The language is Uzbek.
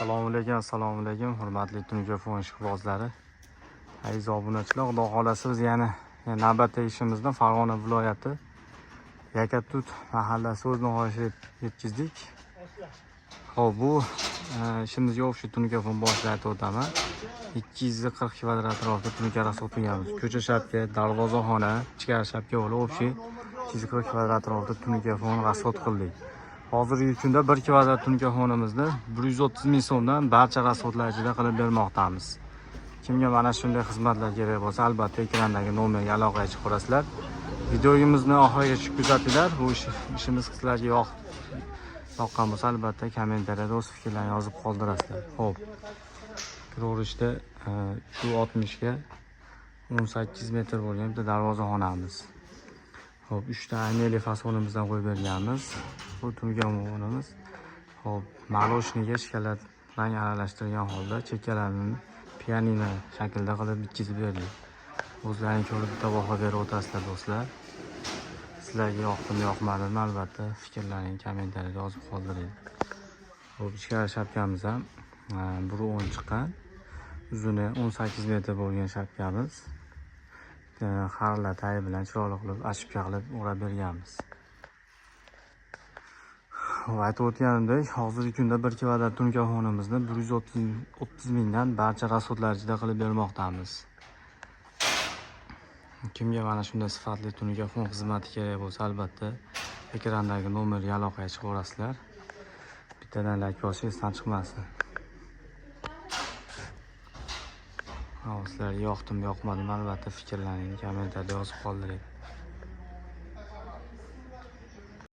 Assalomu alaykum, hurmatli Tunuka ishqibozlari. Aziz obunachilar, Xudo xolasa biz yana navbatdagi ishimizni Farg'ona viloyati Yakatut mahallasi o'z nihoyasiga yetkazdik. Xo'p, bu ishimizga o'xshab Tunuka boshida aytib o'taman. 240 kvadrat atrofida Tunuka rasod qilganmiz. Ko'cha shapka, darvozaxona, ichkari shapka bo'lib o'xshi 240 kvadrat atrofida Tunuka rasod qildik. Hozirgi kunda 1 kvadrat Tunuka xonamizni 130 ming so'mdan barcha rasodlar ichida qilib bermoqdamiz. Kimga mana shunday xizmatlar kerak bo'lsa, albatta ekrandagi nomerga aloqaga chiqib ko'rasizlar. Videomizni oxirigacha kuzatinglar. Bu ishimiz sizlarga yoqqan bo'lsa, albatta kommentariyada o'z fikrlaringizni yozib qoldirasizlar. Xo'p. Kiraverishda 260 ga 18 metr bo'lgan bitta darvozaxonamiz. Xo'p, 3 ta ayneli fasonimizdan qo'yib berganmiz. Bu Tunuka xonamiz. Xo'p, maloshniga shkalat rang aralashtirgan holda chekkalarini pianino shaklida qilib bitkizib berdik. O'zlaringiz ko'rib bitta baho berib o'tasizlar do'stlar. Sizlarga yoqdimi, yoqmadimi, albatta fikrlaringizni kommentariyada yozib qoldiring. Xo'p, ichkari shapkamiz ham 1.10 chiqqan. Uzuni 18 metr bo'lgan shapkamiz. Xarlar tay bilan chiroyli qilib ashibka qilib o'rab berganmiz. Aytib o'tganimdek, hozirgi kunda 1 kvadrat Tunuka xonamizni 130 mingdan barcha rasodlar ichida qilib bermoqdamiz. Kimga mana shunday sifatli Tunuka xizmati kerak bo'lsa, albatta ekrandagi nomerga aloqaga chiqib ko'rasizlar. Bittadan like bosing, esdan chiqmasin. Sizlarga yoqdimi, yoqmadimi, albatta fikrlaringizni kommentariyada yozib qoldiring.